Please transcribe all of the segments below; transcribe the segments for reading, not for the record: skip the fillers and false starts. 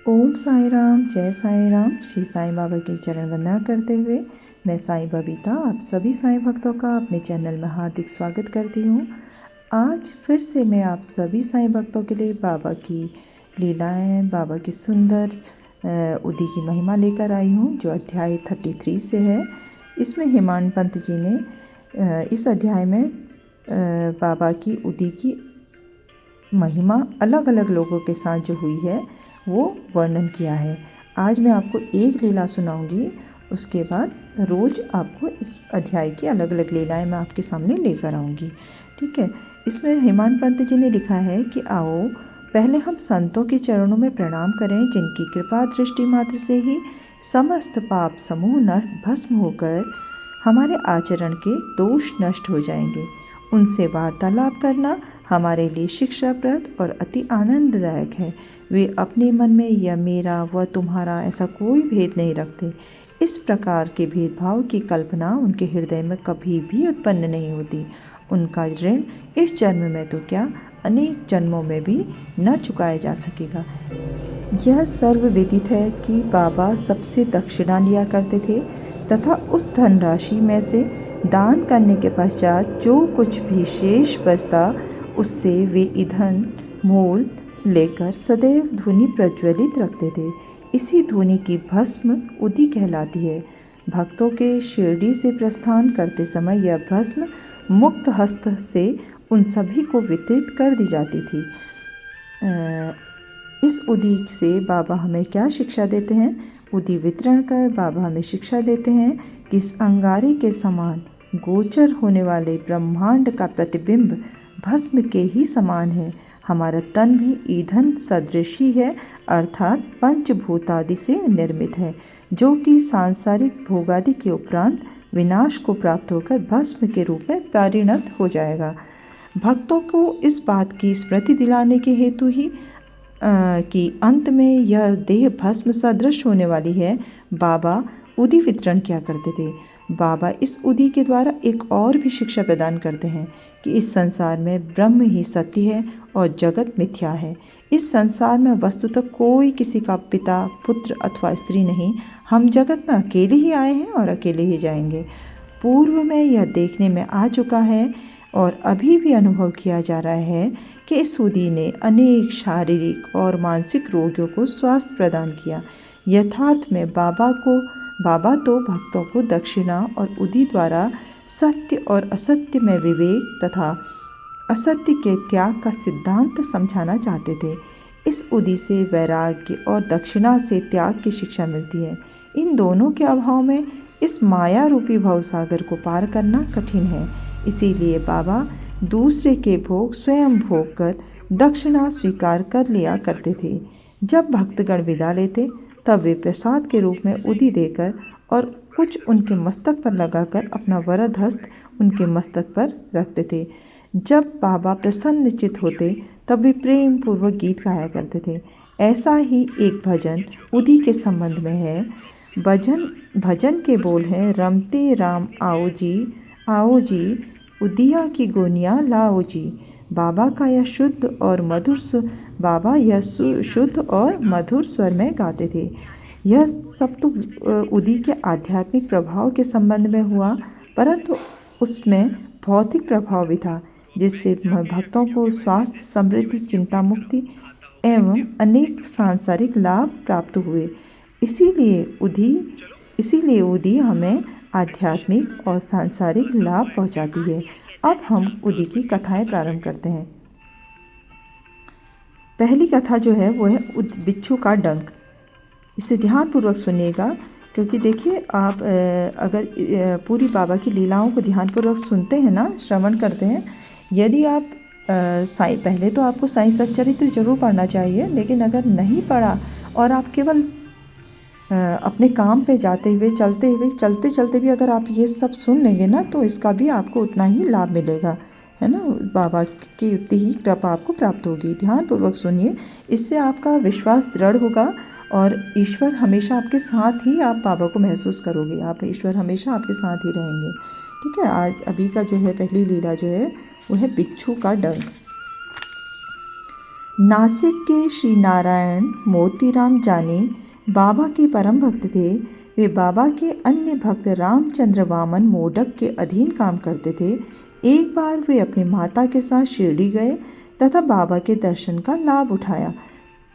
ओम साई राम, जय साई राम। श्री साईं बाबा की चरण वंदना करते हुए मैं साईं बबीता आप सभी साईं भक्तों का अपने चैनल में हार्दिक स्वागत करती हूँ। आज फिर से मैं आप सभी साईं भक्तों के लिए बाबा की लीलाएं, बाबा की सुंदर उदी की महिमा लेकर आई हूँ, जो अध्याय 33 से है। इसमें हेमांड पंत जी ने इस अध्याय में बाबा की उदी की महिमा अलग अलग लोगों के साथ जो हुई है वो वर्णन किया है। आज मैं आपको एक लीला सुनाऊंगी, उसके बाद रोज़ आपको इस अध्याय की अलग अलग लीलाएं मैं आपके सामने लेकर आऊँगी। ठीक है। इसमें हेमांड पंत जी ने लिखा है कि आओ पहले हम संतों के चरणों में प्रणाम करें, जिनकी कृपा दृष्टि मात्र से ही समस्त पाप समूह भस्म होकर हमारे आचरण के दोष नष्ट हो जाएंगे। उनसे वार्तालाप करना हमारे लिए शिक्षाप्रद और अति आनंददायक है। वे अपने मन में यह मेरा व तुम्हारा ऐसा कोई भेद नहीं रखते। इस प्रकार के भेदभाव की कल्पना उनके हृदय में कभी भी उत्पन्न नहीं होती। उनका ऋण इस जन्म में तो क्या, अनेक जन्मों में भी न चुकाया जा सकेगा। यह सर्वविदित है कि बाबा सबसे दक्षिणा लिया करते थे तथा उस धनराशि में से दान करने के पश्चात जो कुछ भी शेष बचता उससे वे ईंधन मोल लेकर सदैव धूनी प्रज्वलित रखते थे। इसी धूनी की भस्म उदी कहलाती है। भक्तों के शिरडी से प्रस्थान करते समय यह भस्म मुक्त हस्त से उन सभी को वितरित कर दी जाती थी। इस उदी से बाबा हमें क्या शिक्षा देते हैं? उदी वितरण कर बाबा हमें शिक्षा देते हैं कि इस अंगारे के समान गोचर होने वाले ब्रह्मांड का प्रतिबिंब भस्म के ही समान है। हमारा तन भी ईंधन सदृश ही है, अर्थात पंचभूतादि से निर्मित है, जो कि सांसारिक भोगादि के उपरांत विनाश को प्राप्त होकर भस्म के रूप में परिणत हो जाएगा। भक्तों को इस बात की स्मृति दिलाने के हेतु ही कि अंत में यह देह भस्म सदृश होने वाली है, बाबा उदी वितरण किया करते थे। बाबा इस उदी के द्वारा एक और भी शिक्षा प्रदान करते हैं कि इस संसार में ब्रह्म ही सत्य है और जगत मिथ्या है। इस संसार में वस्तुतः कोई किसी का पिता, पुत्र अथवा स्त्री नहीं। हम जगत में अकेले ही आए हैं और अकेले ही जाएंगे। पूर्व में यह देखने में आ चुका है और अभी भी अनुभव किया जा रहा है कि इस उदी ने अनेक शारीरिक और मानसिक रोगियों को स्वास्थ्य प्रदान किया। यथार्थ में बाबा तो भक्तों को दक्षिणा और उदी द्वारा सत्य और असत्य में विवेक तथा असत्य के त्याग का सिद्धांत समझाना चाहते थे। इस उदी से वैराग्य और दक्षिणा से त्याग की शिक्षा मिलती है। इन दोनों के अभाव में इस माया रूपी भवसागर को पार करना कठिन है। इसीलिए बाबा दूसरे के भोग स्वयं भोग कर दक्षिणा स्वीकार कर लिया करते थे। जब भक्तगण विदा लेते तब वे प्रसाद के रूप में उदी देकर और कुछ उनके मस्तक पर लगाकर अपना वरद हस्त उनके मस्तक पर रखते थे। जब बाबा प्रसन्नचित होते तब वे प्रेम पूर्वक गीत गाया करते थे। ऐसा ही एक भजन उदी के संबंध में है। भजन के बोल हैं, रमते राम आओ जी उदिया की गोनिया लाओ जी। बाबा यह शुद्ध और मधुर स्वर में गाते थे। यह सब तो उदी के आध्यात्मिक प्रभाव के संबंध में हुआ, परंतु उसमें भौतिक प्रभाव भी था, जिससे भक्तों को स्वास्थ्य, समृद्धि, चिंता मुक्ति एवं अनेक सांसारिक लाभ प्राप्त हुए। इसीलिए उदी हमें आध्यात्मिक और सांसारिक लाभ पहुंचाती है। अब हम उदी की कथाएं प्रारंभ करते हैं। पहली कथा जो है वो है बिच्छू का डंक। इसे ध्यानपूर्वक सुनिएगा, क्योंकि देखिए आप अगर पूरी बाबा की लीलाओं को ध्यानपूर्वक सुनते हैं ना, श्रवण करते हैं, यदि आप पहले तो आपको साईं सच्चरित्र जरूर पढ़ना चाहिए, लेकिन अगर नहीं पढ़ा और आप केवल अपने काम पे जाते हुए चलते चलते भी अगर आप ये सब सुन लेंगे ना, तो इसका भी आपको उतना ही लाभ मिलेगा, है ना। बाबा की उतनी ही कृपा आपको प्राप्त होगी। ध्यानपूर्वक सुनिए, इससे आपका विश्वास दृढ़ होगा और ईश्वर हमेशा आपके साथ ही आप बाबा को महसूस करोगे। ईश्वर हमेशा आपके साथ ही रहेंगे। ठीक है। आज अभी का जो है पहली लीला जो है वो है बिच्छू का डंक। नासिक के श्री नारायण मोतीराम जानी बाबा के परम भक्त थे। वे बाबा के अन्य भक्त रामचंद्र वामन मोडक के अधीन काम करते थे। एक बार वे अपनी माता के साथ शिरडी गए तथा बाबा के दर्शन का लाभ उठाया।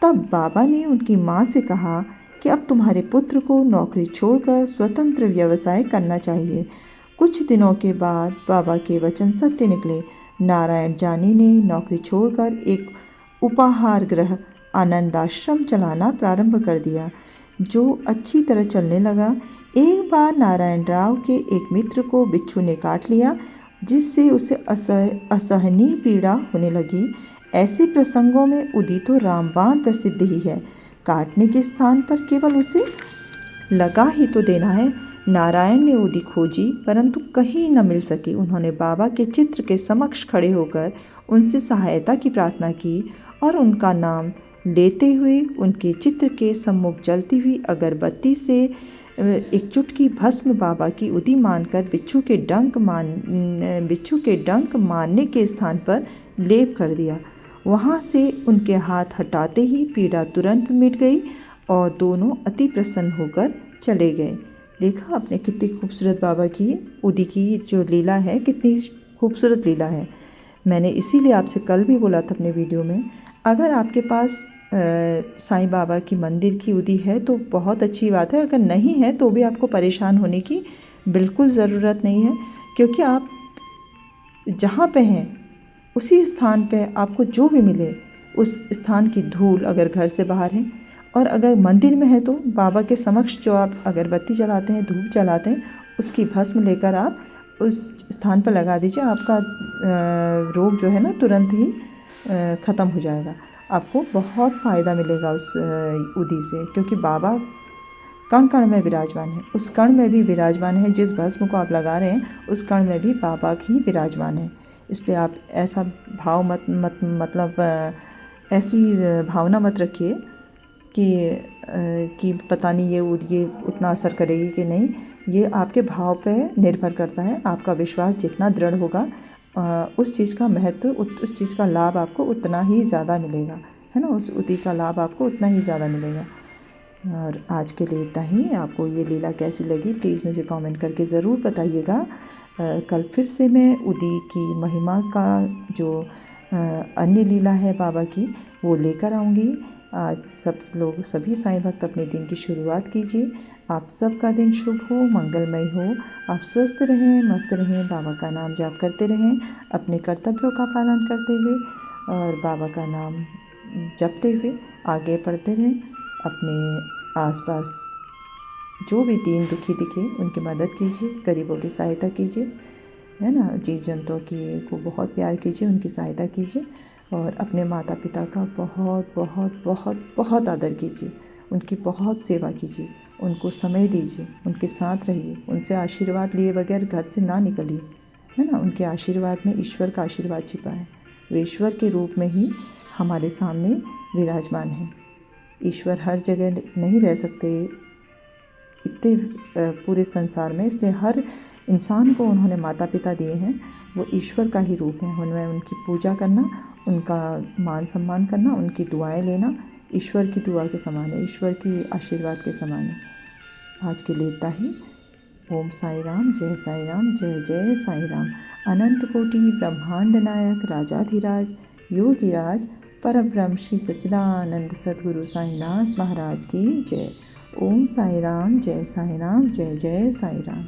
तब बाबा ने उनकी माँ से कहा कि अब तुम्हारे पुत्र को नौकरी छोड़कर स्वतंत्र व्यवसाय करना चाहिए। कुछ दिनों के बाद बाबा के वचन सत्य निकले। नारायण जानी ने नौकरी छोड़कर एक उपाहार गृह आनंदाश्रम चलाना प्रारंभ कर दिया, जो अच्छी तरह चलने लगा। एक बार नारायण राव के एक मित्र को बिच्छू ने काट लिया, जिससे उसे असहनीय पीड़ा होने लगी। ऐसे प्रसंगों में उदी तो रामबाण प्रसिद्ध ही है। काटने के स्थान पर केवल उसे लगा ही तो देना है। नारायण ने उदी खोजी, परंतु कहीं न मिल सकी। उन्होंने बाबा के चित्र के समक्ष खड़े होकर उनसे सहायता की प्रार्थना की और उनका नाम लेते हुए उनके चित्र के सम्मुख जलती हुई अगरबत्ती से एक चुटकी भस्म बाबा की उदी मानकर बिच्छू के डंक मारने के स्थान पर लेप कर दिया। वहाँ से उनके हाथ हटाते ही पीड़ा तुरंत मिट गई और दोनों अति प्रसन्न होकर चले गए। देखा आपने कितनी खूबसूरत बाबा की उदी की जो लीला है, कितनी खूबसूरत लीला है। मैंने इसीलिए आपसे कल भी बोला था अपने वीडियो में, अगर आपके पास साईं बाबा की मंदिर की उदी है तो बहुत अच्छी बात है। अगर नहीं है तो भी आपको परेशान होने की बिल्कुल ज़रूरत नहीं है, क्योंकि आप जहाँ पे हैं उसी स्थान पे आपको जो भी मिले उस स्थान की धूल, अगर घर से बाहर है और अगर मंदिर में है तो बाबा के समक्ष जो आप अगरबत्ती जलाते हैं, धूप जलाते हैं, उसकी भस्म लेकर आप उस स्थान पर लगा दीजिए। आपका रोग जो है ना तुरंत ही ख़त्म हो जाएगा। आपको बहुत फ़ायदा मिलेगा उस उदी से, क्योंकि बाबा कण कण में विराजमान है। उस कण में भी विराजमान है, जिस भस्म को आप लगा रहे हैं उस कण में भी बाबा ही विराजमान है। इसलिए आप ऐसा भाव मतलब ऐसी भावना मत रखिए कि पता नहीं ये उतना असर करेगी कि नहीं। ये आपके भाव पे निर्भर करता है। आपका विश्वास जितना दृढ़ होगा उस चीज़ का महत्व, उस चीज़ का लाभ आपको उतना ही ज़्यादा मिलेगा, है ना। उस उदी का लाभ आपको उतना ही ज़्यादा मिलेगा। और आज के लिए इतना ही। आपको ये लीला कैसी लगी प्लीज़ मुझे कमेंट करके ज़रूर बताइएगा। कल फिर से मैं उदी की महिमा का जो अन्य लीला है बाबा की वो लेकर आऊँगी। आज सभी साईं भक्त अपने दिन की शुरुआत कीजिए। आप सबका दिन शुभ हो, मंगलमय हो। आप स्वस्थ रहें, मस्त रहें, बाबा का नाम जाप करते रहें, अपने कर्तव्यों का पालन करते हुए और बाबा का नाम जपते हुए आगे बढ़ते रहें। अपने आसपास जो भी दीन दुखी दिखे उनकी मदद कीजिए, गरीबों की सहायता कीजिए, है ना। जीव जंतुओं को बहुत प्यार कीजिए, उनकी सहायता कीजिए और अपने माता पिता का बहुत बहुत बहुत बहुत आदर कीजिए, उनकी बहुत सेवा कीजिए, उनको समय दीजिए, उनके साथ रहिए, उनसे आशीर्वाद लिए बगैर घर से ना निकलिए, है ना। उनके आशीर्वाद में ईश्वर का आशीर्वाद छिपा है। वे ईश्वर के रूप में ही हमारे सामने विराजमान है। ईश्वर हर जगह नहीं रह सकते इतने पूरे संसार में, इसलिए हर इंसान को उन्होंने माता पिता दिए हैं, वो ईश्वर का ही रूप है। उनमें उनकी पूजा करना, उनका मान सम्मान करना, उनकी दुआएं लेना ईश्वर की दुआ के समान है, ईश्वर की आशीर्वाद के समान है। आज के लिए इतना ही। ओम साई राम, जय साई राम, जय जय साई राम। अनंत कोटि ब्रह्मांड नायक राजाधिराज योगिराज परब्रह्म श्री सच्चिदानंद सद्गुरु साईनाथ महाराज की जय। ओम साई राम, जय साई राम, जय जय साई राम।